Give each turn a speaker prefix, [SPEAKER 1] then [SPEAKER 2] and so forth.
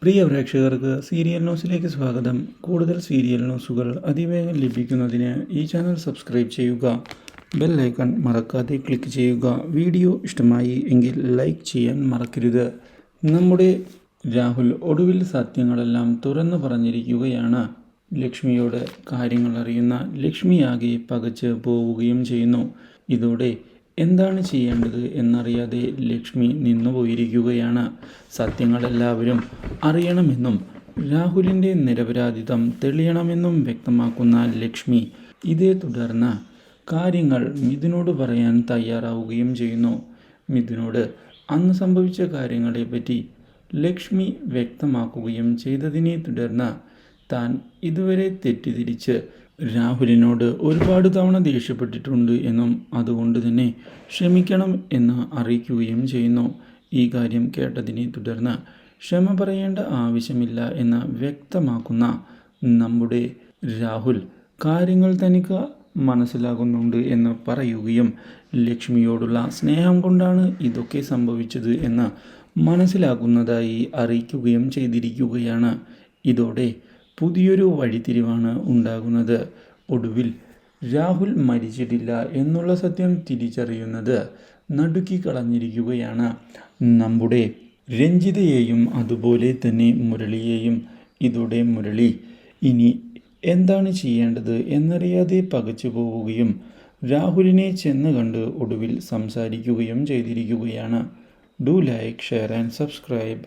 [SPEAKER 1] പ്രിയ പ്രേക്ഷകർക്ക് സീരിയൽ ന്യൂസിലേക്ക് സ്വാഗതം. കൂടുതൽ സീരിയൽ ന്യൂസുകൾ അതിവേഗം ലഭിക്കുന്നതിന് ഈ ചാനൽ സബ്സ്ക്രൈബ് ചെയ്യുക. ബെൽ ഐക്കൺ മറക്കാതെ ക്ലിക്ക് ചെയ്യുക. വീഡിയോ ഇഷ്ടമായി എങ്കിൽ ലൈക്ക് ചെയ്യാൻ മറക്കരുത്. നമ്മുടെ രാഹുൽ ഒടുവിൽ സത്യങ്ങളെല്ലാം തുറന്നു പറഞ്ഞിരിക്കുകയാണ്. ലക്ഷ്മിയോട് കാര്യങ്ങൾ അറിയുന്ന ലക്ഷ്മിയാകെ പകച്ച് പോവുകയും ചെയ്യുന്നു. ഇതോടെ എന്താണ് ചെയ്യേണ്ടത് എന്നറിയാതെ ലക്ഷ്മി നിന്നുപോയിരിക്കുകയാണ്. സത്യങ്ങളെല്ലാവരും അറിയണമെന്നും രാഹുലിൻ്റെ നിരപരാധിത്വം തെളിയണമെന്നും വ്യക്തമാക്കുന്ന ലക്ഷ്മി ഇതേ തുടർന്ന് കാര്യങ്ങൾ മിഥുനോട് പറയാൻ തയ്യാറാവുകയും ചെയ്യുന്നു. മിഥുനോട് അന്ന് സംഭവിച്ച കാര്യങ്ങളെപ്പറ്റി ലക്ഷ്മി വ്യക്തമാക്കുകയും ചെയ്തതിനെ തുടർന്ന് താൻ ഇതുവരെ തെറ്റിദ്ധരിച്ച് രാഹുലിനോട് ഒരുപാട് തവണ ദേഷ്യപ്പെട്ടിട്ടുണ്ട് എന്നും അതുകൊണ്ട് തന്നെ ക്ഷമിക്കണം എന്ന് അറിയിക്കുകയും ചെയ്യുന്നു. ഈ കാര്യം കേട്ടതിനെ തുടർന്ന് ക്ഷമ പറയേണ്ട ആവശ്യമില്ല എന്ന് വ്യക്തമാക്കുന്ന നമ്മുടെ രാഹുൽ കാര്യങ്ങൾ തനിക്ക് മനസ്സിലാകുന്നുണ്ട് എന്ന് പറയുകയും ലക്ഷ്മിയോടുള്ള സ്നേഹം കൊണ്ടാണ് ഇതൊക്കെ സംഭവിച്ചത് എന്ന് മനസ്സിലാക്കുന്നതായി അറിയിക്കുകയും ചെയ്തിരിക്കുകയാണ്. ഇതോടെ പുതിയൊരു വഴിത്തിരിവാണ് ഉണ്ടാകുന്നത്. ഒടുവിൽ രാഹുൽ മരിച്ചിട്ടില്ല എന്നുള്ള സത്യം തിരിച്ചറിയുന്നത് നടുക്കി കളഞ്ഞിരിക്കുകയാണ് നമ്മുടെ രഞ്ജിതയെയും അതുപോലെ തന്നെ മുരളിയെയും. ഇതോടെ മുരളി ഇനി എന്താണ് ചെയ്യേണ്ടത് എന്നറിയാതെ പകച്ചു പോവുകയും രാഹുലിനെ ചെന്ന് കണ്ട് ഒടുവിൽ സംസാരിക്കുകയും ചെയ്തിരിക്കുകയാണ്. Do like, share and subscribe.